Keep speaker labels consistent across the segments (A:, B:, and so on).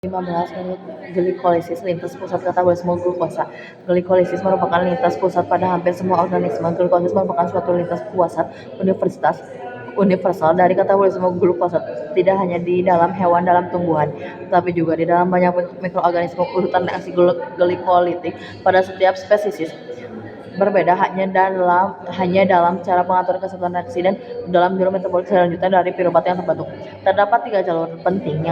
A: 15 glikolisis lintas pusat katabolisme glukosa. Glikolisis merupakan lintas pusat pada hampir semua organisme. Glukosis merupakan suatu lintas pusat universal dari katabolisme glukosa, tidak hanya di dalam hewan dalam tumbuhan, tetapi juga di dalam banyak mikroorganisme. Urutan reaksi glikolitik pada setiap spesies berbeda hanya dalam cara pengatur kesatuan reaksi dan dalam jalur metabolik selanjutnya dari piruvat yang terbentuk. Terdapat 3 jalur penting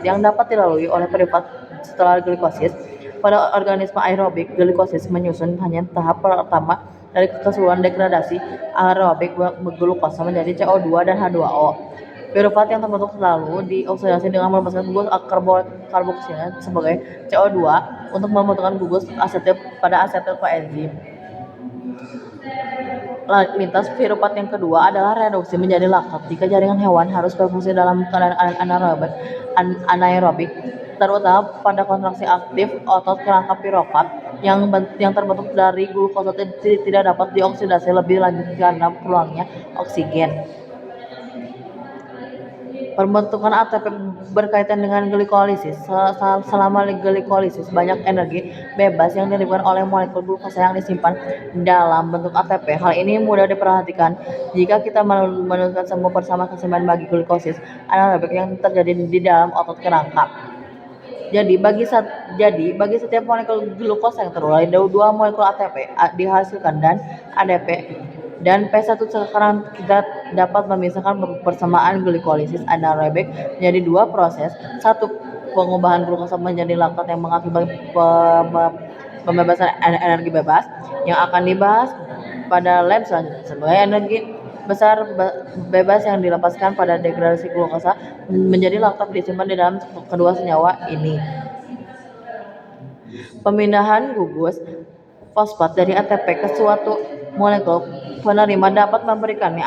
A: yang dapat dilalui oleh piruvat setelah glikosis. Pada organisme aerobik, glikosis menyusun hanya tahap pertama dari keseluruhan degradasi aerobik glukosa menjadi CO2 dan H2O. Piruvat yang terbentuk lalu dioksidasi dengan melepaskan gugus karboksilat sebagai CO2 untuk membentukkan gugus asetil pada asetil koenzim. Lintas piruvat yang kedua adalah reduksi menjadi laktat. Jika jaringan hewan harus berfungsi dalam keadaan anaerobik, terutama pada kontraksi aktif otot kerangka piruvat yang terbentuk dari glukosa tidak dapat dioksidasi lebih lanjut karena kurangnya oksigen. Pembentukan ATP berkaitan dengan glikolisis. Selama glikolisis, banyak energi bebas yang diberikan oleh molekul glukosa yang disimpan dalam bentuk ATP. Hal ini mudah diperhatikan jika kita menentukan semua bersama keseimbangan bagi glikosis anaerobik yang terjadi di dalam otot kerangka. Jadi bagi setiap molekul glukosa yang terurai, 2 molekul ATP dihasilkan dan ADP dan P1. Sekarang kita dapat memisahkan persamaan glikolisis anaerobik menjadi 2 proses. 1. Pengubahan glukosa menjadi laktat yang mengakibatkan pembebasan energi bebas yang akan dibahas pada lab selanjutnya. Sebagai energi besar bebas yang dilepaskan pada degradasi glukosa menjadi laktat disimpan di dalam kedua senyawa ini. Pemindahan gugus fosfat dari ATP ke suatu molekul penerima dapat memberikannya.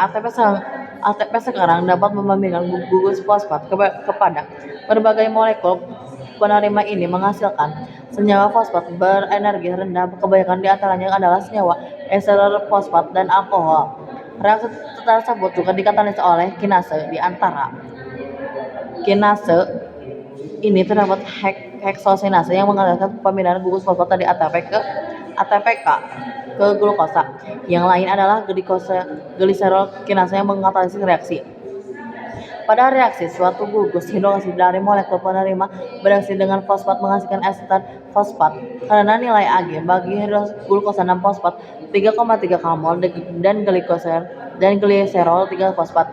A: ATP sekarang dapat memindahkan gugus fosfat kepada berbagai molekul penerima. Ini menghasilkan senyawa fosfat berenergi rendah. Kebanyakan di antaranya adalah senyawa ester fosfat dan alkohol. Reaksi tersebut juga dikatalis oleh kinase. Di antara kinase ini terdapat heksokinase yang mengatakan pemindahan gugus fosfat dari ATPK ke glukosa. Yang lain adalah gliserol kinase yang mengatalis reaksi. Pada reaksi, suatu gugus hidroksid dari molekul penerima bereaksi dengan fosfat menghasilkan ester fosfat. Karena nilai Ag bagi glukosa 6 fosfat 3,3 kmol dan gliserol 3 fosfat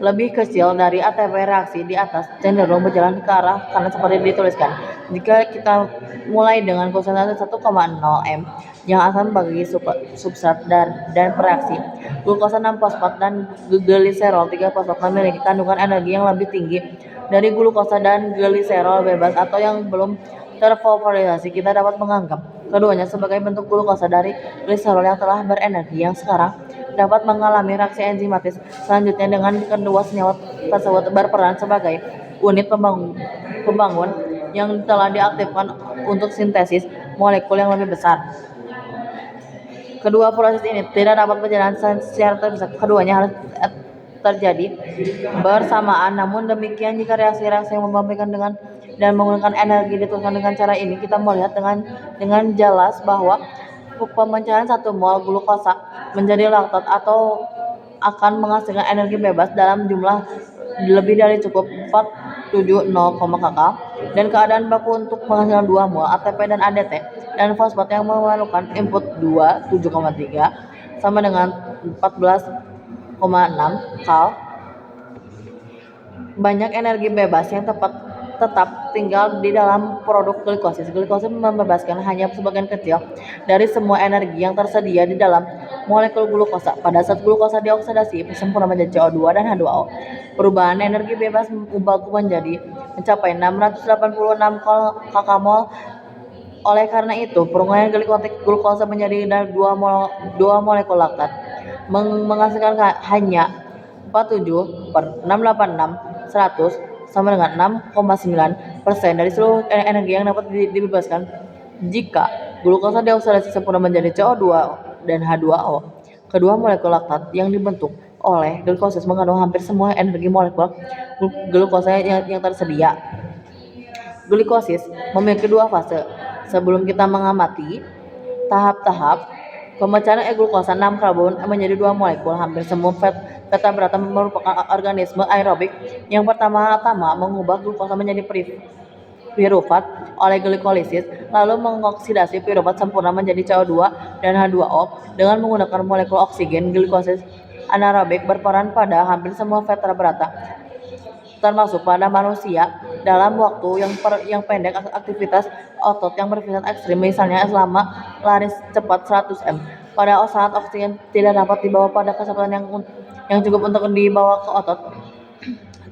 A: lebih kecil dari ATP. Reaksi di atas cenderung berjalan ke arah kanan seperti dituliskan. Jika kita mulai dengan konsentrasi 1,0 m yang akan bagi substrat dan bereaksi, glukosa 6 fosfat dan gliserol 3 fosfat memiliki kandungan energi yang lebih tinggi dari glukosa dan gliserol bebas atau yang belum terfosforisasi. Kita dapat menganggap keduanya sebagai bentuk glukosa dari gliserol yang telah berenergi yang sekarang dapat mengalami reaksi enzimatis selanjutnya dengan kedua senyawa tersebut berperan sebagai unit pembangun yang telah diaktifkan untuk sintesis molekul yang lebih besar. Kedua proses ini tidak dapat berjalan secara terpisah. Keduanya harus terjadi bersamaan. Namun demikian, jika reaksi-reaksi yang memberikan dan menggunakan energi dituliskan dengan cara ini, kita melihat dengan jelas bahwa pemecahan 1 mol glukosa menjadi laktat atau akan menghasilkan energi bebas dalam jumlah lebih dari cukup 470 kcal dan keadaan baku untuk menghasilkan 2 mol ATP dan ADT dan fosfat yang memerlukan input 7,3 sama dengan 14,6 kal. Banyak energi bebas yang tetap tinggal di dalam produk glikosis. Glikosis membebaskan hanya sebagian kecil dari semua energi yang tersedia di dalam molekul glukosa. Pada saat glukosa dioksidasi sempurna menjadi CO2 dan H2O, perubahan energi bebas baku mencapai 686 kmol. Oleh karena itu, perunggulan glukosa menjadi 2 molekul laktat menghasilkan hanya 47/686 sama dengan 6,9% dari seluruh energi yang dapat dibebaskan jika glukosa dioksidasi sempurna menjadi CO2 dan H2O. Kedua molekul laktat yang dibentuk oleh glikosis mengandung hampir semua energi molekul glukosa yang tersedia Glikosis memiliki dua fase. Sebelum kita mengamati tahap-tahap pemecahan glukosa 6 karbon menjadi 2 molekul, hampir semua vertebrata merupakan organisme aerobik yang pertama-tama mengubah glukosa menjadi pirufat oleh glikolisis, lalu mengoksidasi pirufat sempurna menjadi CO2 dan H2O dengan menggunakan molekul oksigen. Glikosis anaerobik berperan pada hampir semua vertebrata, termasuk pada manusia, dalam waktu yang pendek. Aktivitas otot yang bersifat ekstrim, misalnya selama lari cepat 100 m, pada saat oksigen tidak dapat dibawa pada kecepatan yang cukup untuk dibawa ke otot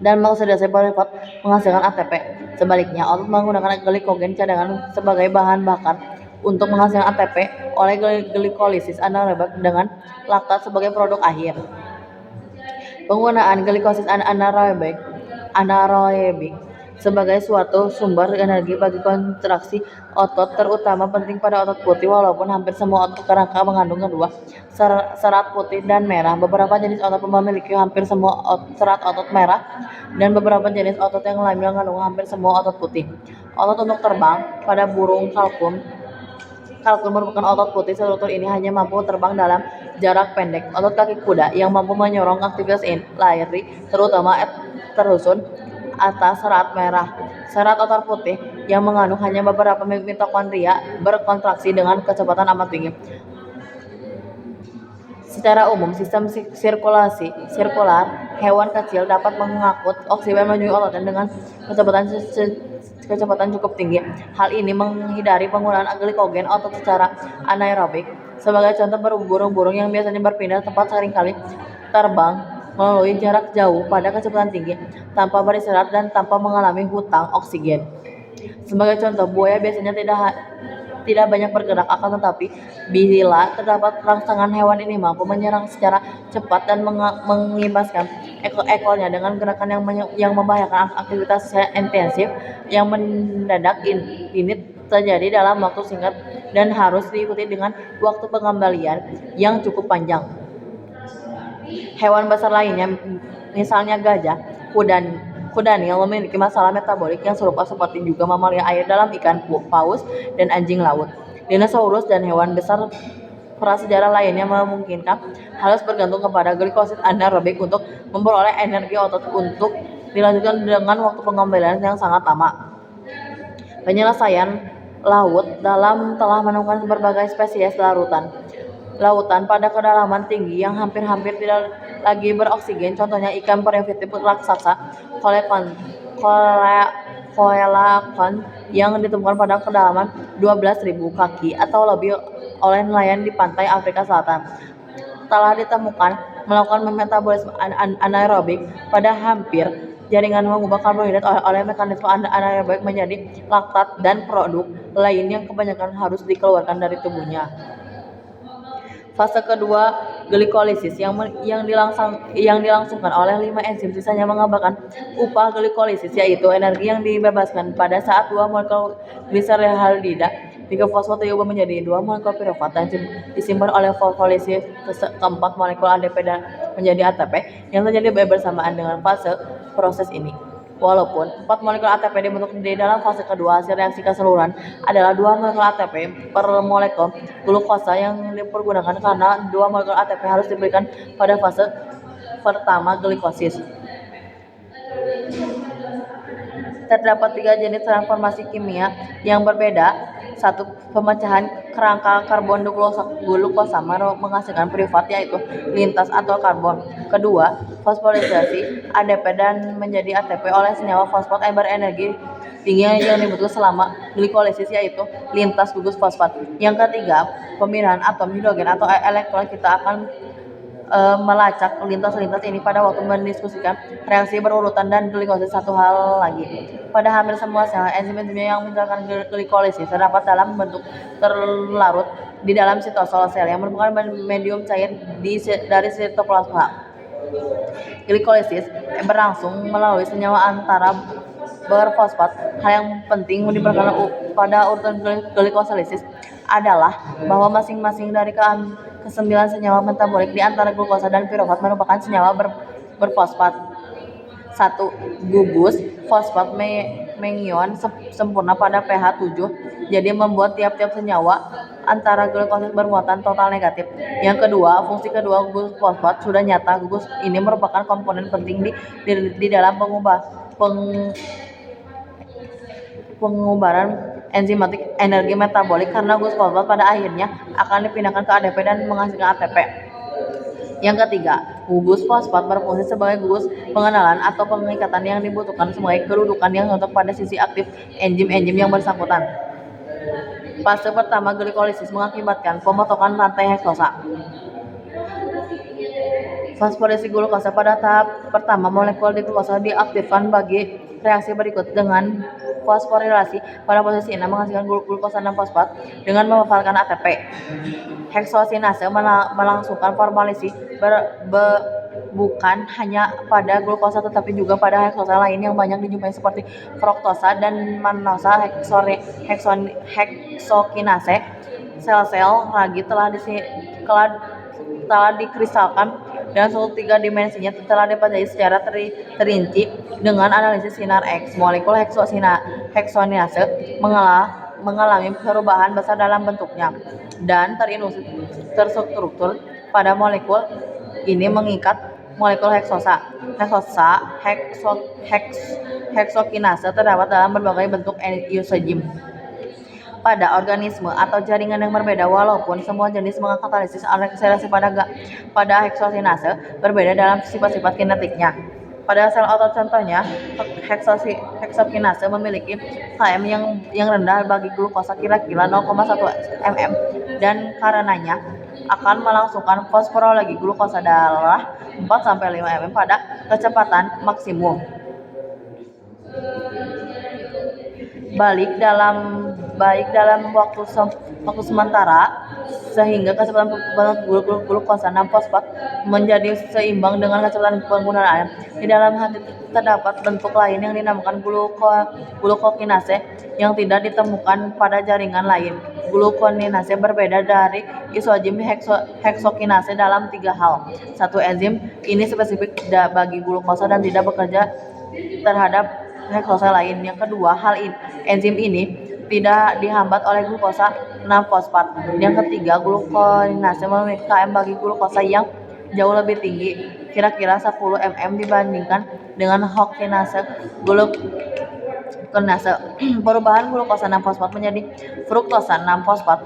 A: dan mengoksidasi pirufat menghasilkan ATP. Sebaliknya, otot menggunakan glikogen cadangan sebagai bahan bakar untuk menghasilkan ATP oleh glikolisis anaerobik dengan laktat sebagai produk akhir. Penggunaan glikosis anaerobik sebagai suatu sumber energi bagi kontraksi otot, terutama penting pada otot putih. Walaupun hampir semua otot kerangka mengandung kedua serat putih dan merah, beberapa jenis otot memiliki hampir semua serat otot merah, dan beberapa jenis otot yang lain mengandung hampir semua otot putih. Otot untuk terbang pada burung kalkun merupakan otot putih. Struktur ini hanya mampu terbang dalam jarak pendek. Otot kaki kuda yang mampu menyorong aktivitas lari, terutama tersusun atas serat merah. Serat otot putih yang mengandung hanya beberapa mitokondria berkontraksi dengan kecepatan amat tinggi. Secara umum, sistem sirkular hewan kecil dapat mengangkut oksigen menuju otot dengan kecepatan cukup tinggi. Hal ini menghindari penggunaan glikogen otot secara anaerobik. Sebagai contoh, burung-burung yang biasanya berpindah tempat seringkali terbang melalui jarak jauh pada kecepatan tinggi tanpa beristirahat dan tanpa mengalami hutang oksigen. Sebagai contoh, buaya biasanya tidak banyak bergerak, akan tetapi bila terdapat rangsangan, hewan ini mampu menyerang secara cepat dan mengimbaskan ekornya dengan gerakan yang membahayakan. Aktivitas intensif yang mendadak ini terjadi dalam waktu singkat dan harus diikuti dengan waktu pengembalian yang cukup panjang. Hewan besar lainnya, misalnya gajah, kudanil, memiliki masalah metabolik yang serupa seperti juga mamalia air dalam ikan paus dan anjing laut. Dinosaurus dan hewan besar prasejarah lainnya memungkinkan harus bergantung kepada glikosis anaerobik untuk memperoleh energi otot untuk dilanjutkan dengan waktu pengembalian yang sangat lama. Penyelesaian laut dalam telah menemukan berbagai spesies lautan pada kedalaman tinggi yang hampir-hampir tidak lagi beroksigen. Contohnya ikan primitif raksasa coelacanth yang ditemukan pada kedalaman 12.000 kaki atau lebih oleh nelayan di pantai Afrika Selatan. Telah ditemukan melakukan metabolisme anaerobik pada hampir jaringan, mengubah karbohidrat oleh mekanisme anaerobik menjadi laktat dan produk lain yang kebanyakan harus dikeluarkan dari tubuhnya. Fase kedua, glikolisis yang dilangsungkan oleh 5 enzim sisanya mengabarkan upah glikolisis, yaitu energi yang dibebaskan pada saat 2 molekul gliseraldehyde 3-fosfat diubah menjadi 2 molekul pirufat dan disimpan oleh fosfolisis keempat molekul ADP dan menjadi ATP yang terjadi bersamaan dengan fase proses ini. Walaupun 4 molekul ATP dibentuk di dalam fase kedua, hasil reaksi keseluruhan adalah 2 molekul ATP per molekul glukosa yang dipergunakan karena 2 molekul ATP harus diberikan pada fase pertama glikosis. Terdapat 3 jenis transformasi kimia yang berbeda. 1. Pemecahan kerangka karbon glukosa menghasilkan pirufat, yaitu lintas atau karbon. Kedua, fosforisasi ADP dan menjadi ATP oleh senyawa fosfat yang berenergi tinggi yang dibutuhkan selama glikolisis, yaitu lintas gugus fosfat. Yang ketiga, pemindahan atom hidrogen atau elektron. Kita akan melacak lintas-lintas ini pada waktu mendiskusikan reaksi berurutan dan glikosis. Satu hal lagi, pada hampir semua sel, enzim-enzim yang menyebabkan glikolisis terdapat dalam bentuk terlarut di dalam sitosol sel yang merupakan medium cair dari sitoplasma. Glikolisis berlangsung melalui senyawa antara berfosfat. Hal yang penting diperhatikan pada urutan glikolisis adalah bahwa masing-masing dari ke-9 senyawa metabolik di antara glukosa dan pirufat merupakan senyawa berfosfat. 1. Gugus fosfat mengion sempurna pada pH 7, jadi membuat tiap-tiap senyawa antara glukosid bermuatan total negatif. Yang kedua, fungsi kedua gugus fosfat sudah nyata. Gugus ini merupakan komponen penting di dalam pengubaran enzimatik energi metabolik, karena gugus fosfat pada akhirnya akan dipindahkan ke ADP dan menghasilkan ATP. Yang ketiga, gugus fosfat berfungsi sebagai gugus pengenalan atau pengikatan yang dibutuhkan sebagai kedudukan yang cocok pada sisi aktif enzim-enzim yang bersangkutan. Fase pertama glikolisis mengakibatkan pemotongan rantai heksosa. Fosforilasi glukosa. Pada tahap pertama, molekul glukosa diaktifkan bagi reaksi berikut dengan fosforilasi. Pada posisi 6 menghasilkan glukosa 6-fosfat dengan memanfaatkan ATP. Heksokinase melangsungkan formalisasi bukan hanya pada glukosa tetapi juga pada heksosa lain yang banyak dijumpai seperti fruktosa dan manosa. Heksokinase sel-sel ragi telah dikristalkan dan suatu 3 dimensinya telah dipelajari secara terinci dengan analisis sinar X. Molekul heksokinase mengalami perubahan besar dalam bentuknya dan terstruktur pada molekul ini mengikat molekul heksosa. Heksokinase terdapat dalam berbagai bentuk isosim pada organisme atau jaringan yang berbeda. Walaupun semua jenis mengkatalisis akselerasi pada heksokinase berbeda dalam sifat-sifat kinetiknya. Pada sel otot contohnya, heksokinase memiliki Km yang rendah bagi glukosa, kira-kira 0,1 mm, dan karenanya akan melangsungkan fosforologi glukosa darah 4-5 mm pada kecepatan maksimum. Baik dalam waktu sementara, sehingga kecepatan glukosa 6-fosfat menjadi seimbang dengan kecepatan penggunaan. Di dalam hati terdapat bentuk lain yang dinamakan glukokinase yang tidak ditemukan pada jaringan lain. Glukokinase berbeda dari isoenzim heksokinase dalam 3 hal. 1. Enzim ini spesifik bagi glukosa dan tidak bekerja terhadap heksosa lain. Yang kedua, enzim ini tidak dihambat oleh glukosa 6-fosfat. Yang ketiga, glukokinase memiliki Km bagi glukosa yang jauh lebih tinggi, kira-kira 10 mm dibandingkan dengan heksokinase. Perubahan glukosa 6-fosfat menjadi fruktosa 6-fosfat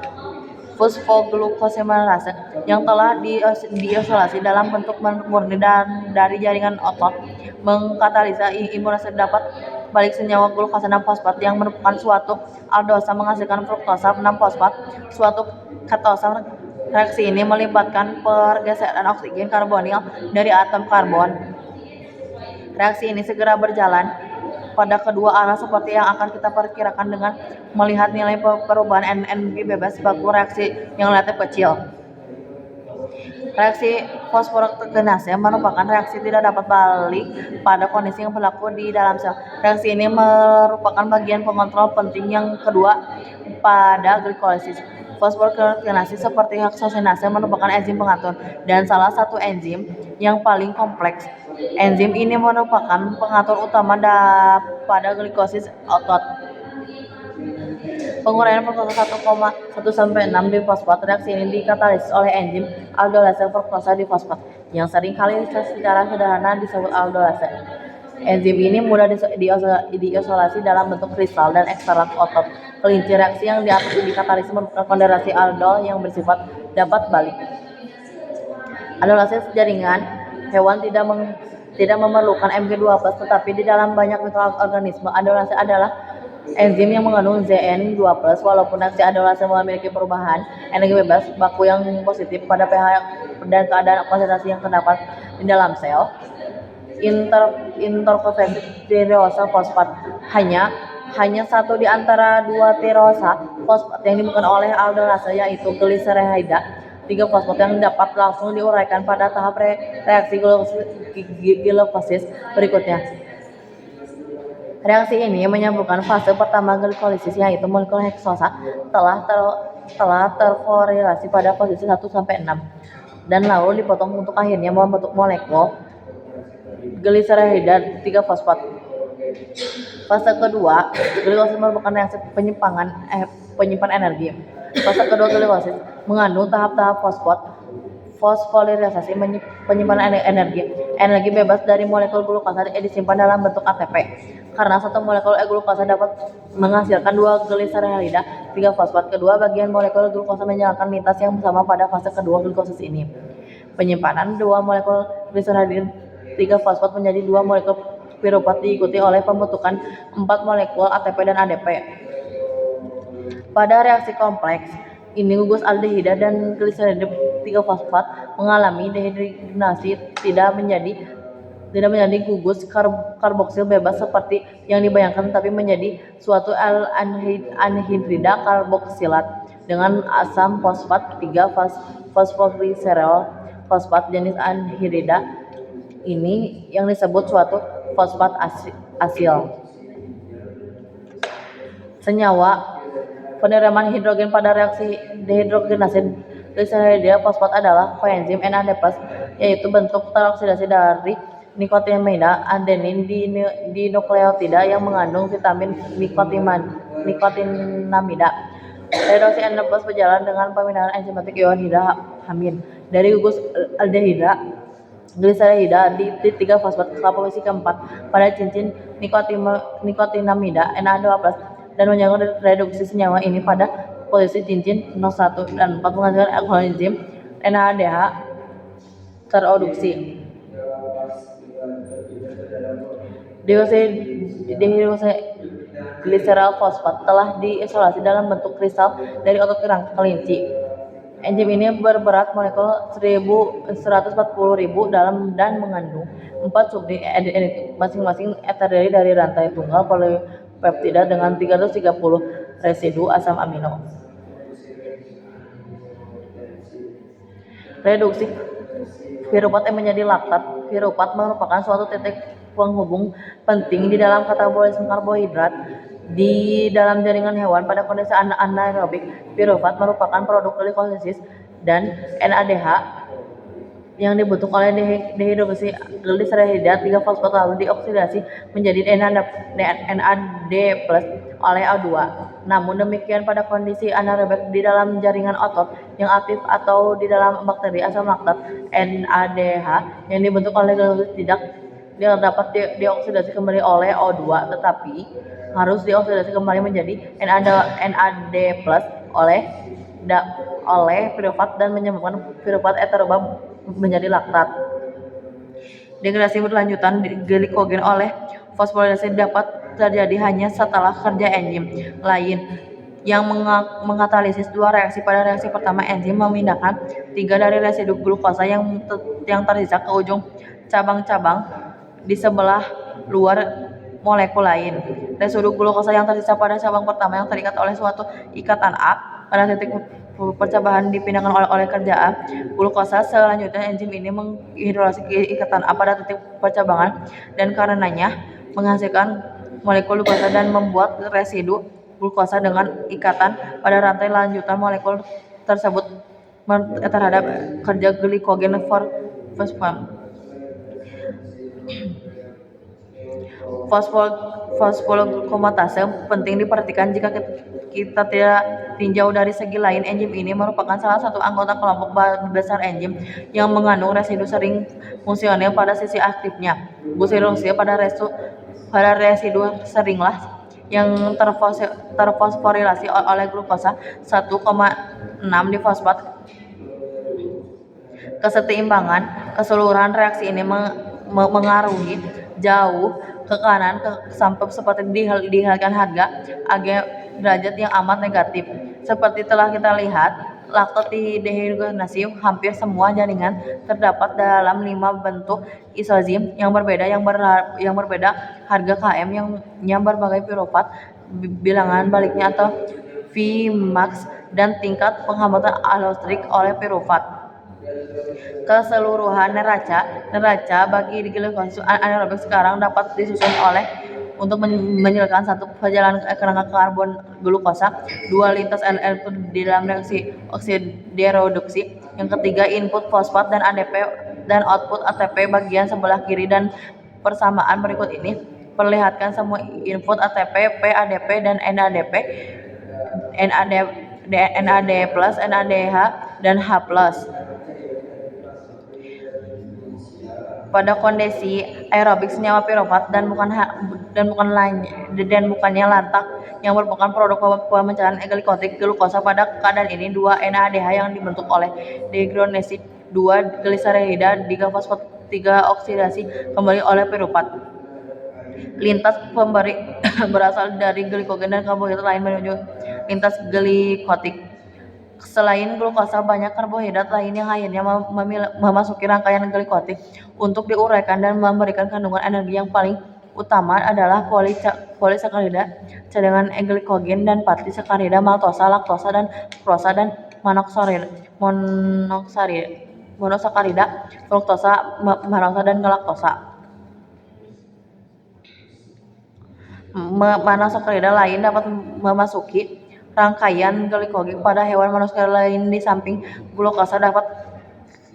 A: fosfoglukosaminase yang telah diisolasi dalam bentuk murni dan dari jaringan otot mengkatalisa imunisasi dapat balik senyawa glukosa 6-fosfat yang merupakan suatu aldosa menghasilkan fruktosa 6-fosfat, suatu ketosa. Reaksi ini melibatkan pergeseran oksigen karbonil dari atom karbon. Reaksi ini segera berjalan pada kedua arah seperti yang akan kita perkirakan dengan melihat nilai perubahan energi bebas baku reaksi yang relatif kecil. Reaksi fosforokinase merupakan reaksi tidak dapat balik pada kondisi yang berlaku di dalam sel. Reaksi ini merupakan bagian pengontrol penting yang kedua pada glikolisis. Fosforokinase seperti heksokinase merupakan enzim pengatur dan salah satu enzim yang paling kompleks. Enzim ini merupakan pengatur utama pada glikolisis otot. Penguraian fruktosa 1,1-6 di fosfat. Reaksi ini dikatalisis oleh enzim aldolase fruktosa di fosfat yang seringkali secara sederhana disebut aldolase. Enzim ini mudah diisolasi dalam bentuk kristal dan ekstrak otot kelinci. Reaksi yang dikatalisis merupakan konsentrasi aldol yang bersifat dapat balik. Aldolase jaringan hewan tidak memerlukan Mg2+, tetapi di dalam banyak mikroorganisme aldolase adalah enzim yang mengandung Zn2+. Walaupun reaksi aldolase memiliki perubahan energi bebas baku yang positif pada pH dan keadaan konsentrasi yang terdapat di dalam sel, interkonversi tireosa fosfat hanya satu di antara 2 tireosa fosfat yang dimiliki oleh aldolase, yaitu gliserida 3-fosfat yang dapat langsung diuraikan pada tahap reaksi glukosis berikutnya. Reaksi ini menyambungkan fase pertama glikolisis, yaitu molekul heksosa telah terkorelasi pada posisi 1-6 dan lalu dipotong untuk akhirnya membentuk molekul gliserida 3-fosfat. Fase kedua, glikosis merupakan reaksi penyimpan energi. Fase kedua glikosis mengandung tahap-tahap fosforilisasi penyimpanan energi. Energi bebas dari molekul glukosa disimpan dalam bentuk ATP. Karena satu molekul glukosa dapat menghasilkan 2 gliseralida, 3 fosfat. Kedua bagian molekul glukosa menjalankan lintas yang sama pada fase kedua glikosis ini. Penyimpanan 2 molekul gliseralida, 3 fosfat menjadi 2 molekul piruvat diikuti oleh pembentukan 4 molekul ATP dan ADP. Pada reaksi kompleks ini gugus aldehida dan gliserida 3 fosfat mengalami dehidrogenasi, tidak menjadi gugus karboksil bebas seperti yang dibayangkan, tetapi menjadi suatu anhidrida karboksilat dengan asam fosfat 3 fosfoglycerol fosfat. Jenis anhidrida ini yang disebut suatu fosfat asil. Senyawa penerimaan hidrogen pada reaksi dehidrogenasi gliserida fosfat adalah koenzim NAD+, yaitu bentuk teroksidasi dari nikotinamida adenin di nukleotida yang mengandung vitamin nikotinamida. Redoksi NAD+ berjalan dengan pemindahan enzimatik ion hidra-amin dari gugus aldehida gliserida di 3 fosfat ke posisi keempat pada cincin nikotinamida NA2+ dan menjalankan reduksi senyawa ini pada posisi cincin 01 dan 4 menghasilkan koenzim NADH teroduksi. Dehidrogliserol fosfat telah diisolasi dalam bentuk kristal dari otot kerangka kelinci. Enzim ini berberat molekul 140.000 dalam dan mengandung 4 subunit masing-masing terdiri dari rantai tunggal polipeptida dengan 330 residu asam amino. Reduksi piruvat menjadi laktat. Piruvat merupakan suatu titik penghubung penting di dalam katabolisme karbohidrat di dalam jaringan hewan. Pada kondisi anaerobik, piruvat merupakan produk glikolisis dan NADH yang dibentuk oleh dehidroksi gliserida 3 fosfat lalu dioksidasi menjadi NAD+ oleh O2. Namun demikian pada kondisi anaerobik di dalam jaringan otot yang aktif atau di dalam bakteri, asam laktat NADH yang dibentuk oleh glikosis tidak dapat dioksidasi kembali oleh O2, tetapi harus dioksidasi kembali menjadi NAD+ oleh piruvat dan menyebabkan piruvat berubah menjadi laktat. Degradasi berlanjutan glikogen oleh fosforilasi dapat terjadi hanya setelah kerja enzim lain yang mengkatalisis 2 reaksi. Pada reaksi pertama, enzim memindahkan 3 dari residu glukosa yang tersisa ke ujung cabang-cabang di sebelah luar molekul lain. Residu glukosa yang tersisa pada cabang pertama yang terikat oleh suatu ikatan A pada titik percabahan dipindahkan oleh kerja A glukosa. Selanjutnya enzim ini menghidrolasi ikatan A pada titik percabangan dan karenanya menghasilkan molekul glukosa dan membuat residu glukosa dengan ikatan pada rantai lanjutan molekul tersebut terhadap kerja glikogen fosfolglucomatase penting diperhatikan jika kita tidak tinjau dari segi lain. Enzim ini merupakan salah satu anggota kelompok besar enzim yang mengandung residu sering fungsional pada sisi aktifnya. Gusirosida pada residu seringlah yang terfosforilasi oleh glukosa 1,6 di fosfat. Keseimbangan keseluruhan reaksi ini mengaruhi jauh ke kanan sampai seperti dihasilkan harga Ag derajat yang amat negatif. Seperti telah kita lihat, laktat dehidrogenasi hampir semua jaringan terdapat dalam 5 bentuk isozim yang berbeda harga Km yang berbagai piruvat, bilangan baliknya atau Vmax dan tingkat penghambatan alostrik oleh piruvat. Keseluruhan neraca bagi glikosis anaerobik sekarang dapat disusun untuk menjelaskan satu perjalanan kerangka karbon glukosa, 2 lintas NL di dalam reaksi oksidareduksi, yang ketiga input fosfat dan ADP dan output ATP bagian sebelah kiri, dan persamaan berikut ini Perlihatkan semua input ATP, PADP, dan NADP, NAD, NAD+, NADH, dan H+. Pada kondisi aerobik, senyawa pirofat dan bukannya lantak yang merupakan produk pemecahan glikotik glukosa. Pada keadaan ini, 2-NADH yang dibentuk oleh dehidrogenasi 2-gliserida 3-fosfat 3 oksidasi kembali oleh pirofat. Lintas pemberi berasal dari glikogen dan karbohidrat lain menuju lintas glikotik. Selain glukosa, banyak karbohidrat lain yang akhirnya memasuki rangkaian glikotik untuk diuraikan dan memberikan kandungan energi. Yang paling utama adalah polisakarida, cadangan glikogen, dan patisakarida, maltosa, laktosa, dan fruktosa, dan monosakarida, fruktosa, manosa, dan galaktosa. Monosakarida lain dapat memasuki rangkaian glikogen pada hewan manusia lain. Di samping glukosa dapat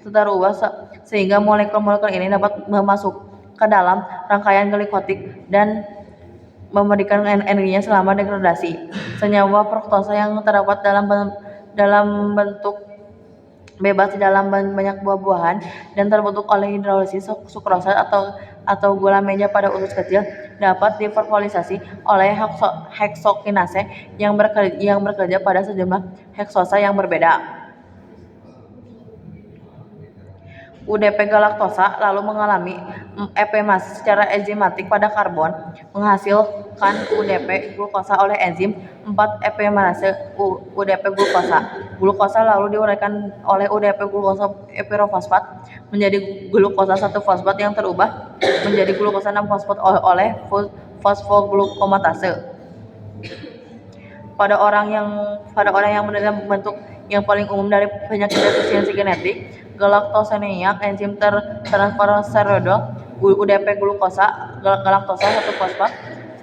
A: terubah sehingga molekul-molekul ini dapat masuk ke dalam rangkaian glikotik dan memberikan energinya selama degradasi. Senyawa fruktosa yang terdapat dalam bentuk bebas di dalam banyak buah-buahan dan terbentuk oleh hidrolisis sukrosa atau gula meja pada usus kecil dapat diperpolisasi oleh heksokinase yang bekerja pada sejumlah heksosa yang berbeda. UDP galaktosa lalu mengalami epimasi secara enzimatik pada karbon, menghasilkan UDP glukosa oleh enzim 4-epimerase UDP glukosa. Glukosa lalu diuraikan oleh UDP glukosa epirofosfat menjadi glukosa 1-fosfat yang terubah menjadi glukosa 6-fosfat oleh fosfoglukomatase. Pada orang yang menderita bentuk yang paling umum dari penyakit defisiensi genetik galaktosemiak, enzim transferase UDP glukosa galaktosa 1-fosfat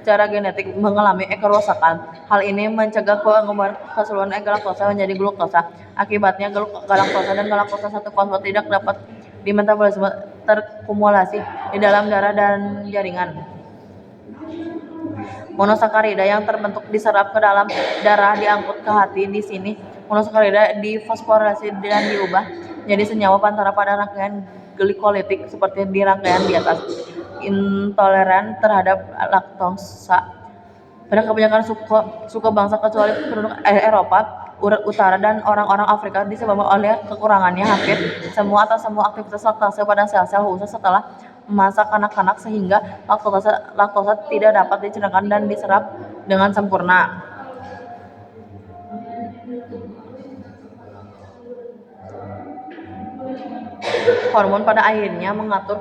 A: secara genetik mengalami kerusakan. Hal ini mencegah pengembangan keseluruhan galaktosa menjadi glukosa. Akibatnya, galaktosa dan galaktosa 1-fosfat tidak dapat dimetabolisme, terkumulasi di dalam darah dan jaringan. Monosakarida yang terbentuk diserap ke dalam darah diangkut ke hati. Di sini, monosakarida difosforilasi dan diubah menjadi senyawa pantara pada rangkaian glikolitik seperti di rangkaian di atas. Intoleran terhadap laktosa pada kebanyakan suku bangsa kecuali penduduk Eropa Utara dan orang-orang Afrika disebabkan oleh kekurangannya hampir semua atau semua aktivitas laktase pada sel-sel khusus setelah masa kanak-kanak, sehingga laktosa tidak dapat dicerna dan diserap dengan sempurna. Hormon pada akhirnya mengatur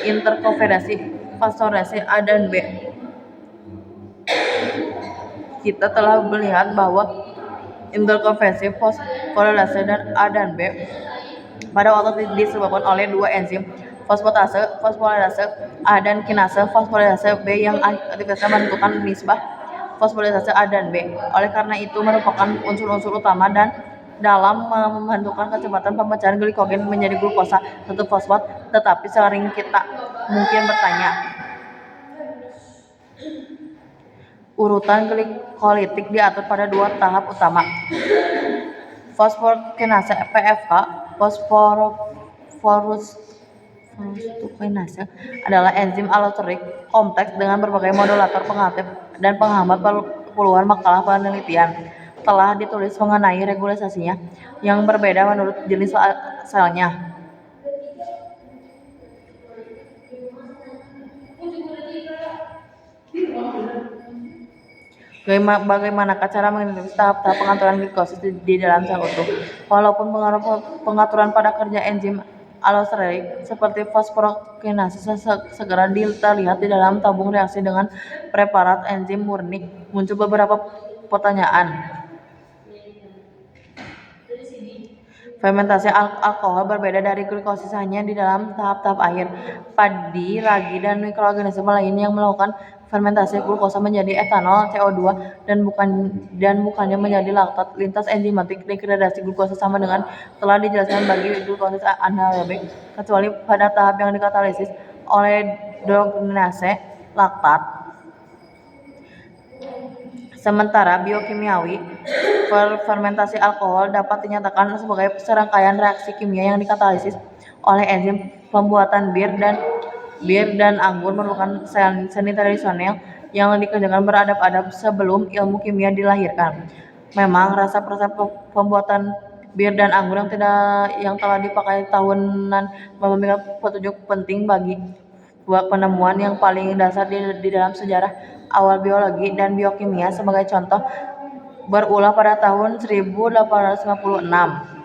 A: interkonversi fosforilase A dan B. Kita telah melihat bahwa interkonversi fosforilase A dan B pada waktu disebabkan oleh 2 enzim fosforilase A dan kinase fosforilase B yang aktivitasnya menentukan nisbah fosforilase A dan B. Oleh karena itu, merupakan unsur-unsur utama dan dalam menentukan kecepatan pemecahan glikogen menjadi glukosa 1-fosfat. Tetapi sering kita mungkin bertanya, urutan glikolitik diatur pada 2 tahap utama. Fosforokinase (PFK), fosforokinase adalah enzim allosterik kompleks dengan berbagai modulator pengaktif dan penghambat. Puluhan makalah penelitian telah ditulis mengenai regulasinya yang berbeda menurut jenis selnya. Bagaimanakah cara mengidentifikasi tahap-tahap pengaturan glikosis di dalam sel utuh? Walaupun pengaturan pada kerja enzim allosterik seperti fosforokinase segera terlihat di dalam tabung reaksi dengan preparat enzim murni, muncul beberapa pertanyaan. Fermentasi alkohol berbeda dari glikosis hanya di dalam tahap-tahap akhir. Padi, ragi, dan mikroorganisme lain yang melakukan fermentasi glukosa menjadi etanol CO2 dan bukannya menjadi laktat. Lintas enzimatik degradasi glukosa sama dengan telah dijelaskan bagi glukosis anaerobik, kecuali pada tahap yang dikatalisis oleh dehidrogenase laktat. Sementara biokimiawi, fermentasi alkohol dapat dinyatakan sebagai serangkaian reaksi kimia yang dikatalisis oleh enzim pembuatan bir dan anggur merupakan seni tradisional yang dikerjakan beradab-adab sebelum ilmu kimia dilahirkan. Memang resep-resep pembuatan bir dan anggur yang telah dipakai tahunan memberikan petunjuk penting bagi penemuan yang paling dasar di dalam sejarah awal biologi dan biokimia. Sebagai contoh, berulah pada tahun 1856